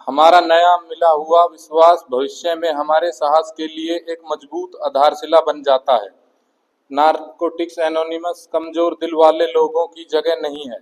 हमारा नया मिला हुआ विश्वास भविष्य में हमारे साहस के लिए एक मजबूत आधारशिला बन जाता है। नारकोटिक्स एनोनिमस कमजोर दिल वाले लोगों की जगह नहीं है।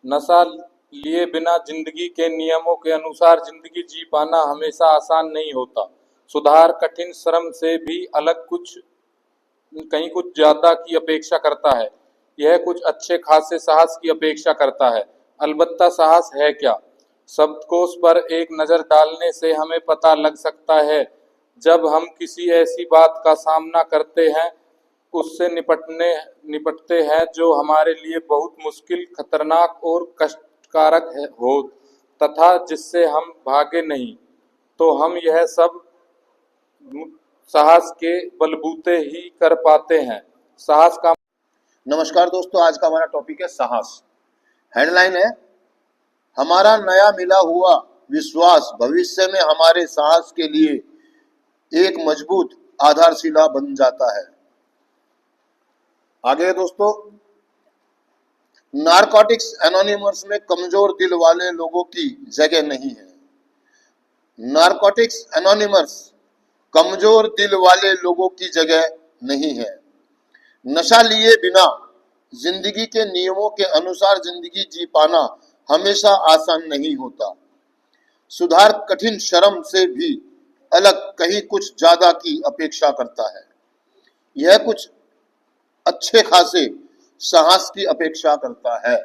नशा लिए बिना जिंदगी के नियमों के अनुसार जिंदगी जी पाना हमेशा आसान नहीं होता। सुधार कठिन श्रम से भी अलग कुछ कहीं कुछ ज्यादा की अपेक्षा करता है। यह कुछ अच्छे खासे साहस की अपेक्षा करता है। अलबत्ता साहस है क्या? शब्दकोश पर एक नज़र डालने से हमें पता लग सकता है। जब हम किसी ऐसी बात का सामना करते हैं, उससे निपटते हैं जो हमारे लिए बहुत मुश्किल, खतरनाक और कष्टकारक हो, तथा जिससे हम भागे नहीं, तो हम यह सब साहस के बलबूते ही कर पाते हैं। साहस का नमस्कार दोस्तों, आज का हमारा टॉपिक है साहस। हेडलाइन है, हमारा नया मिला हुआ विश्वास भविष्य में हमारे साहस के लिए एक मजबूत आधारशिला बन जाता है। आगे दोस्तों, नारकोटिक्स एनोनिमस में कमजोर दिल वाले लोगों की जगह नहीं है। नारकोटिक्स एनोनिमस कमजोर दिल वाले लोगों की जगह नहीं है। नशा लिए बिना जिंदगी के नियमों के अनुसार जिंदगी जी पाना हमेशा आसान नहीं होता। सुधार कठिन श्रम से भी अलग कहीं कुछ ज्यादा की अपेक्षा करता है। यह कुछ अच्छे खासे साहस की अपेक्षा करता है।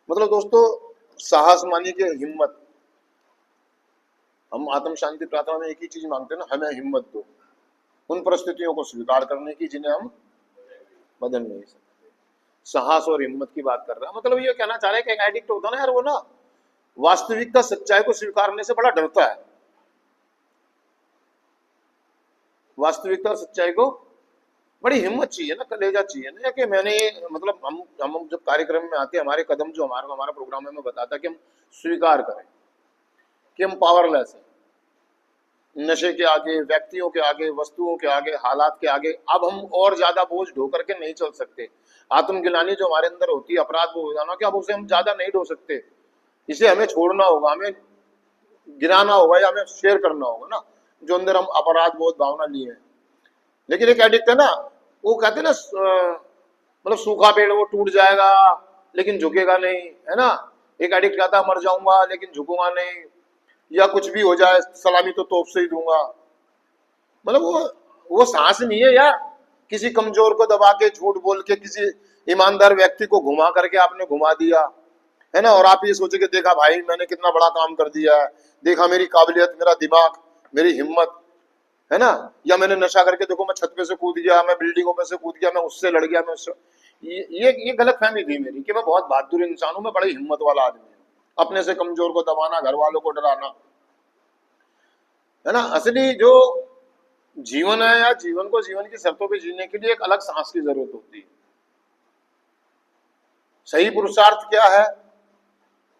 मतलब दोस्तों, साहस मानिए कि हिम्मत। हम आत्म शांति प्रार्थना में एक ही चीज मांगते हैं ना, हमें हिम्मत दो उन परिस्थितियों को स्वीकार करने की जिन्हें हम बदल नहीं सकते। साहस और हिम्मत की बात कर रहा है। मतलब ये कहना चाह रहे हैं कि एक एडिक्ट होता है ना यार, वो ना वास्तविकता सच्चाई को स्वीकारने से बड़ा डरता है। वास्तविकता और सच्चाई को बड़ी हिम्मत चाहिए ना, कलेजा चाहिए ना। कि मैंने मतलब हम जब कार्यक्रम में आते हैं, हमारे कदम जो हमारा प्रोग्राम में बताता है कि हम स्वीकार करें कि हम पावरलेस हैं। नशे के आगे, व्यक्तियों के आगे, वस्तुओं के आगे, हालात के आगे अब हम और ज्यादा बोझ ढो करके नहीं चल सकते। आत्मगिलानी जो हमारे अंदर होती है, अपराध बोध हो जाना, कि अब उसे हम ज्यादा नहीं ढो सकते। इसे हमें छोड़ना होगा, हमें गिराना होगा या हमें शेयर करना होगा ना, जो अंदर हम अपराध बोध भावना लिए हैं। लेकिन एक एडिक्ट है ना, वो कहते हैं ना, मतलब सूखा पेड़ वो टूट जाएगा लेकिन झुकेगा नहीं, है ना। एक एडिक्ट कहता है मर जाऊंगा लेकिन झुकूंगा नहीं, या कुछ भी हो जाए सलामी तो तोप से ही दूंगा। मतलब वो साहस नहीं है यार। किसी कमजोर को दबा के, झूठ बोल के, किसी ईमानदार व्यक्ति को घुमा करके आपने घुमा दिया, है ना। और आप ये सोचे कि देखा भाई मैंने कितना बड़ा काम कर दिया है, देखा मेरी काबिलियत, मेरा दिमाग, मेरी हिम्मत, है ना। या मैंने नशा करके देखो, मैं छत पे से कूद गया, मैं बिल्डिंगों पे से कूद गया, मैं उससे लड़ गया, मैं उससे। ये गलत फहमी थी मेरी कि मैं बहुत बहादुर इंसान हूं, मैं बड़ी हिम्मत वाला आदमी हूं। अपने से कमजोर को दबाना, घर वालों को डराना, है ना। असली जो जीवन है, या जीवन को जीवन की शर्तों पे जीने के लिए एक अलग साहस की जरूरत होती है। सही पुरुषार्थ क्या है?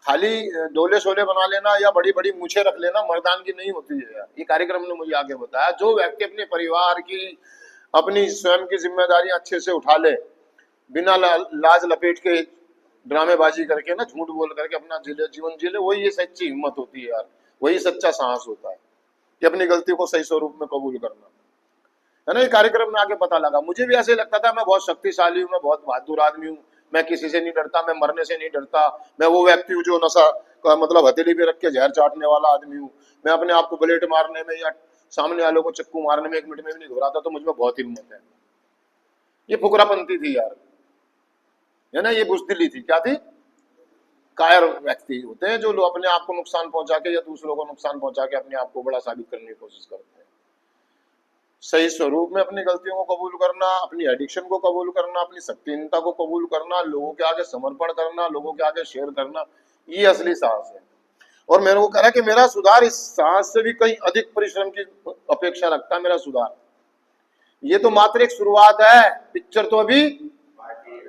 खाली डोले शोले बना लेना या बड़ी बड़ी मूछें रख लेना मर्दान की नहीं होती है यार। ये कार्यक्रम ने मुझे आगे बताया, जो व्यक्ति अपने परिवार की, अपनी स्वयं की जिम्मेदारी अच्छे से उठा ले, बिना लाज लपेट के, ड्रामेबाजी करके ना, झूठ बोल करके अपना जीवन जी ले, वही ये सच्ची हिम्मत होती है यार। वही सच्चा साहस होता है कि अपनी गलती को सही स्वरूप में कबूल करना, है ना। ये कार्यक्रम में आके पता लगा। मुझे भी ऐसे लगता था मैं बहुत शक्तिशाली हूँ, मैं बहुत बहादुर आदमी हूँ, मैं किसी से नहीं डरता, मैं मरने से नहीं डरता, मैं वो व्यक्ति हूँ जो नशा का मतलब हथेली पे रख के जहर चाटने वाला आदमी हूँ, मैं अपने आप को बुलेट मारने में या सामने वालों को चक्कू मारने में 1 मिनट में भी नहीं घबराता, तो मुझ में बहुत हिम्मत है। ये फुकरापंती थी यार, है ना। ये बुजदिली थी। क्या थी? कायर व्यक्ति होते हैं जो लोग अपने आप को नुकसान पहुंचा के या दूसरों को नुकसान पहुंचा के अपने आप को बड़ा साबित करने की कोशिश करते हैं। सही स्वरूप में अपनी गलतियों को कबूल करना, अपनी एडिक्शन को कबूल करना, अपनी शक्तिहीनता को कबूल करना, लोगों के आगे समर्पण करना, लोगों के आगे शेयर करना, ये असली साहस है। और मेरे को कह रहा है कि मेरा सुधार इस साहस से भी कहीं अधिक परिश्रम की अपेक्षा रखता है। मेरा सुधार ये तो मात्र एक शुरुआत है, पिक्चर तो अभी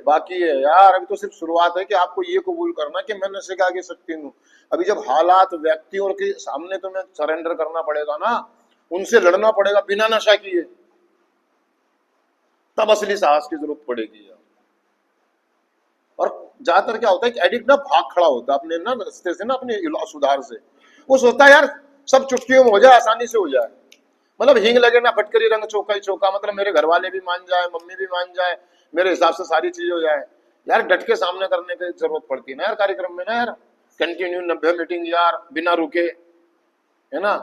बाकी है यार। अभी तो सिर्फ शुरुआत है कि आपको ये कबूल करना कि मैं नशे के आगे शक्तिहीन हूँ। अभी जब हालात, व्यक्तियों के सामने तुम्हें सरेंडर करना पड़ेगा ना, उनसे लड़ना पड़ेगा बिना नशा किए, तब असली साहस की जरूरत पड़ेगी यार। और ज्यादातर क्या होता है कि एडिक्ट ना भाग खड़ा होता है अपने ना रास्ते से, ना अपने सुधार से। वो सोचता है यार सब चुटकियों में हो जाए, आसानी से हो जाए, मतलब हींग लगे ना फटकरी रंग चौका ही चौका, मतलब मेरे घर वाले भी मान जाए, मम्मी भी मान जाए, मेरे हिसाब से सारी चीजें हो जाए। यार डट के सामने करने की जरूरत पड़ती है ना यार कार्यक्रम में, ना यार कंटिन्यू 90 मीटिंग यार बिना रुके, है ना।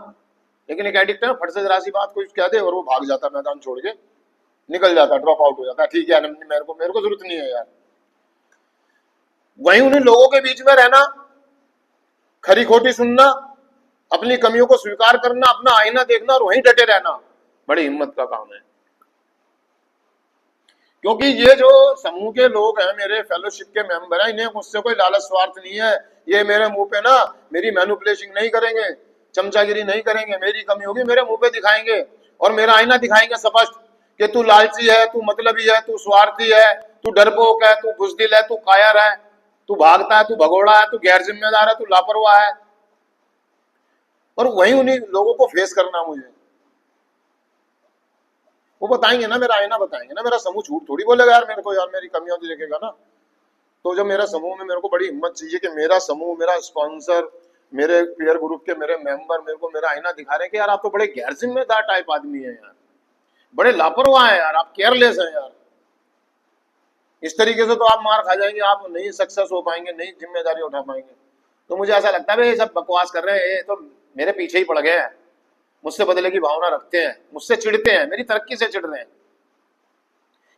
लेकिन एक एडिक्ट है ना, फट से जरा सी बात कोई कह दे और वो भाग जाता है, मैदान छोड़ के निकल जाता है, ड्रॉप आउट हो जाता है, ठीक है मेरे को जरूरत नहीं है यार। वहीं उन्हीं लोगों के बीच में रहना, खरी खोटी सुनना, अपनी कमियों को स्वीकार करना, अपना आईना देखना और वहीं डटे रहना बड़ी हिम्मत का काम है। क्योंकि ये जो समूह के लोग हैं, मेरे फेलोशिप के मेंबर हैं, इन्हें मुझसे कोई लालच स्वार्थ नहीं है। ये मेरे मुंह पे ना मेरी मैनिपुलेशन नहीं करेंगे, चमचागिरी नहीं करेंगे, मेरी कमी होगी मेरे मुंह पे दिखाएंगे और मेरा आईना दिखाएंगे स्पष्ट कि तू लालची है, तू मतलबी है, तू स्वार्थी है, तू डरपोक है, तू बुजदिल है, तू कायर है, तू भागता है, तू भगोड़ा है, तू गैर जिम्मेदार है, तू लापरवाह है। और वहीं उन्हीं लोगों को फेस करना मुझे, वो बताएंगे ना, मेरा आईना बताएंगे ना, मेरा समूह झूठ थोड़ी बोलेगा यार मेरे को, यार मेरी कमियां तो देखेगा ना। तो जब मेरा समूह में, मेरे को बड़ी हिम्मत चाहिए कि मेरा समूह, मेरा स्पॉन्सर, मेरे पीयर ग्रुप के मेरे मेंबर मेरे को मेरा आईना दिखा रहे हैं कि यार आप तो बड़े गैर जिम्मेदार टाइप आदमी है यार, बड़े लापरवाह है यार, आप केयरलेस हैं यार, इस तरीके से तो आप मार खा जाएंगे, आप नहीं सक्सेस हो पाएंगे, नहीं जिम्मेदारी उठा पाएंगे। तो मुझे ऐसा लगता है ये सब बकवास कर रहे हैं, ये तो मेरे पीछे ही पड़ गए हैं, मुझसे बदले की भावना रखते हैं, मुझसे चिढ़ते हैं, मेरी तरक्की से चिढ़ रहे हैं,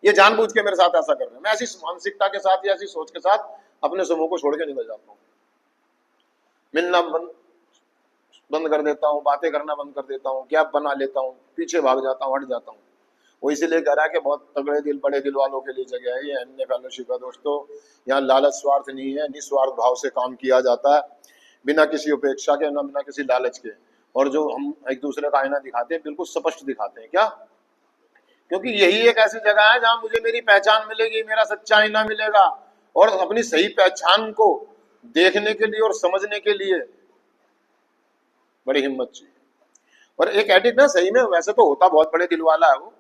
ये जानबूझ के मेरे साथ ऐसा कर रहे हैं। मैं ऐसी मानसिकता के साथ या ऐसी सोच के साथ अपने समूह को छोड़ के निकल जाता हूँ, मिलना बंद कर देता हूँ, बातें करना बंद कर देता हूँ, गैप बना लेता हूँ, पीछे भाग जाता हूँ, हट जाता हूँ। वो इसीलिए कह रहा है कि बहुत तगड़े दिल बड़े दिल वालों के लिए जगह है ये अन्य फेलोशिप है दोस्तों। यहाँ लालच स्वार्थ नहीं है, निस्वार्थ भाव से काम किया जाता है, बिना किसी उपेक्षा के, ना बिना किसी लालच के। और जो हम एक दूसरे का आईना दिखाते हैं बिल्कुल स्पष्ट दिखाते हैं, क्या? क्योंकि यही एक ऐसी जगह है जहां मुझे मेरी पहचान मिलेगी, मेरा सच्चा आईना मिलेगा, और अपनी सही पहचान को देखने के लिए और समझने के लिए बड़ी हिम्मत चाहिए। और एक एडिक्ट ना सही में वैसे तो होता बहुत बड़े दिल वाला है वो,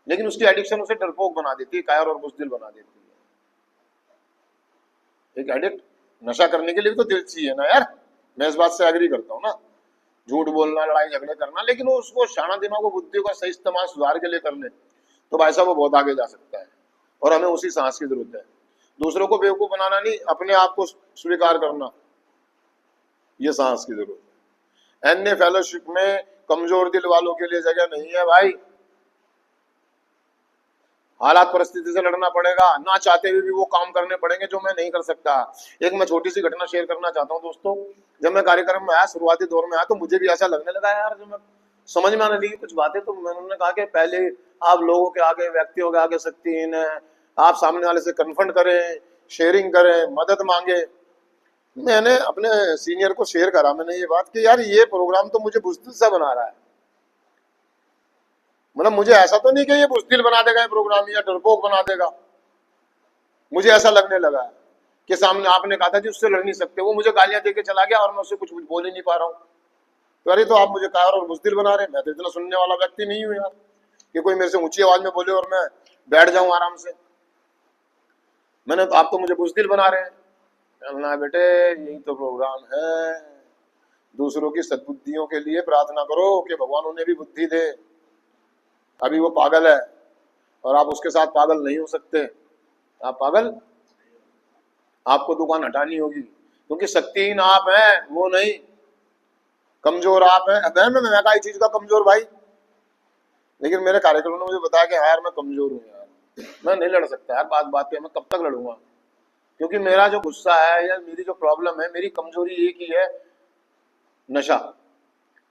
लेकिन उसकी एडिक्शन उसे डरपोक बना देती है, कायर और बुज़दिल बना देती है। एक एडिक्ट नशा करने के लिए भी तो दिल चाहिए ना यार, मैं इस बात से एग्री करता हूँ ना, झूठ बोलना, लड़ाई झगड़े करना, लेकिन वो उसको शाना दिमाग को, बुद्धि का सही इस्तेमाल सुधार के लिए कर ले तो भाई साहब वो बहुत आगे जा सकता है। और हमें उसी साहस की जरूरत है, दूसरों को बेवकूफ बनाना नहीं, अपने आप को स्वीकार करना, ये साहस की जरूरत है। अन्य फेलोशिप में कमजोर दिल वालों के लिए जगह नहीं है भाई, हालात परिस्थिति से लड़ना पड़ेगा, ना चाहते हुए भी वो काम करने पड़ेंगे जो मैं नहीं कर सकता। एक मैं छोटी सी घटना शेयर करना चाहता हूँ दोस्तों। जब मैं कार्यक्रम में आया, शुरुआती दौर में आया, तो मुझे भी ऐसा लगने लगा यार, जो मैं समझ में आने लगी कुछ बातें, तो मैंने कहा कि पहले आप लोगों के आगे, व्यक्तियों के आगे शक्तिहीन है, आप सामने वाले से कन्फ्रंट करें, शेयरिंग करें, मदद मांगे। मैंने अपने सीनियर को शेयर करा मैंने ये बात कि यार ये प्रोग्राम तो मुझे बुज़दिल सा बना रहा है, मतलब मुझे ऐसा तो नहीं कि ये बुज़दिल बना देगा ये प्रोग्राम या डरपोक बना देगा। मुझे ऐसा लगने लगा कि सामने आपने कहा था जी उससे लड़ नहीं सकते, वो मुझे गालियां देके चला गया और मैं उससे कुछ बोल ही नहीं पा रहा हूँ। तो अरे तो आप मुझे कायर और बुज़दिल बना रहे हैं, मैं तो इतना सुनने वाला व्यक्ति नहीं हूँ यार कि कोई मेरे से ऊंची आवाज में बोले और मैं बैठ जाऊं आराम से। मैंने तो, आप तो मुझे बुज़दिल बना रहे हैं। कहना बेटे यही तो प्रोग्राम है, दूसरों की सद्बुद्धियों के लिए प्रार्थना करो कि भगवान उन्हें भी बुद्धि दे। अभी वो पागल है और आप उसके साथ पागल नहीं हो सकते, आप पागल, आपको दुकान हटानी होगी, क्योंकि शक्तिहीन आप हैं, वो नहीं, कमजोर आप हैं। मैं का चीज का कमजोर भाई, लेकिन मेरे कार्यक्रम ने मुझे बताया कि यार मैं कमजोर हूँ यार, मैं नहीं लड़ सकता यार, बात बात पे मैं कब तक लड़ूंगा, क्योंकि मेरा जो गुस्सा है या मेरी जो प्रॉब्लम है, मेरी कमजोरी एक ही है, नशा।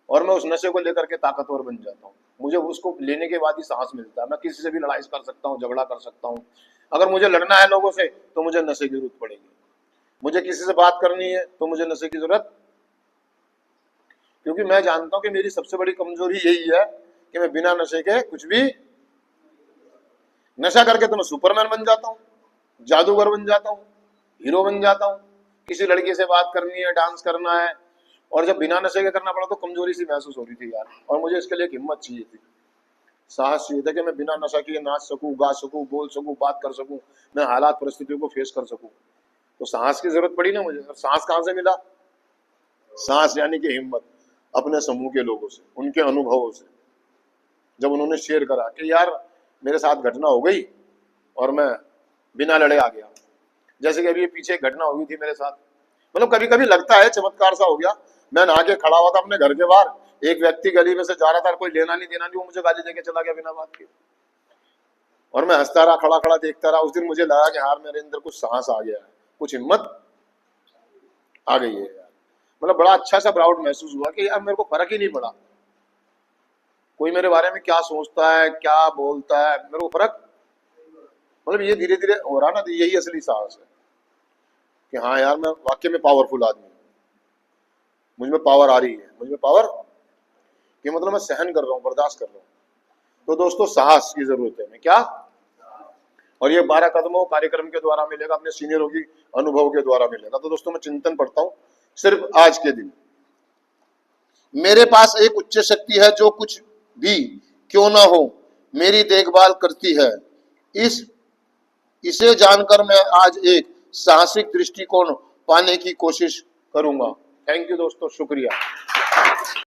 और मैं उस नशे को लेकर के ताकतवर बन जाता हूँ, मुझे उसको लेने के बाद ही साहस मिलता है, मैं किसी से भी लड़ाई कर सकता हूँ, झगड़ा कर सकता हूँ। अगर मुझे लड़ना है लोगों से तो मुझे नशे की जरूरत पड़ेगी, मुझे किसी से बात करनी है तो मुझे नशे की जरूरत, क्योंकि मैं जानता हूं कि मेरी सबसे बड़ी कमजोरी यही है कि मैं बिना नशे के कुछ भी, नशा करके तो मैं सुपरमैन बन जाता हूँ, जादूगर बन जाता हूँ, हीरो बन जाता हूँ, किसी लड़की से बात करनी है, डांस करना है, और जब बिना नशे के करना पड़ा तो कमजोरी सी महसूस हो रही थी यार, और मुझे इसके लिए हिम्मत चाहिए थी। साहस चाहिए था कि मैं बिना नशा किए नाच सकूं, गा सकूं, बोल सकूं, बात कर सकूं, मैं हालात परिस्थितियों को फेस कर सकूं। तो साहस की जरूरत पड़ी ना मुझे। और साहस कहां से मिला? साहस यानी कि हिम्मत, अपने समूह के लोगों से, उनके अनुभवों से। जब उन्होंने शेयर करा कि यार मेरे साथ घटना हो गई और मैं बिना लड़े आ गया, जैसे कि अभी ये पीछे एक घटना हुई थी मेरे साथ। मतलब कभी कभी लगता है चमत्कार सा हो गया। मैं नहा के खड़ा हुआ था अपने घर के बाहर, एक व्यक्ति गली में से जा रहा था, कोई लेना नहीं देना नहीं, वो मुझे गाली देके चला गया बिना बात के। और मैं हंसता रहा, खड़ा खड़ा देखता रहा। उस दिन मुझे लगा कि यार मेरे अंदर कुछ साहस आ गया है, कुछ हिम्मत आ गई है यार। मतलब बड़ा अच्छा सा प्राउड महसूस हुआ कि यार मेरे को फर्क ही नहीं पड़ा कोई मेरे बारे में क्या सोचता है, क्या बोलता है, मेरे को फर्क। मतलब ये धीरे धीरे हो रहा ना, तो यही असली साहस है कि हाँ यार मैं वाकई में पावरफुल आदमी हूँ, मुझ में पावर आ रही है, मुझ में पावर कि मतलब मैं सहन कर रहा हूँ, बर्दाश्त कर रहा हूँ। तो दोस्तों साहस की जरूरत है हमें, क्या? और ये 12 कदमों कार्यक्रम के द्वारा मिलेगा, अपने सीनियरों की अनुभव के द्वारा मिलेगा। तो दोस्तों मैं चिंतन पढ़ता हूँ सिर्फ आज के दिन। मेरे पास एक उच्च शक्ति है जो कुछ भी क्यों ना हो मेरी देखभाल करती है। इसे जानकर मैं आज एक साहसिक दृष्टिकोण पाने की कोशिश करूंगा। थैंक यू दोस्तों, शुक्रिया।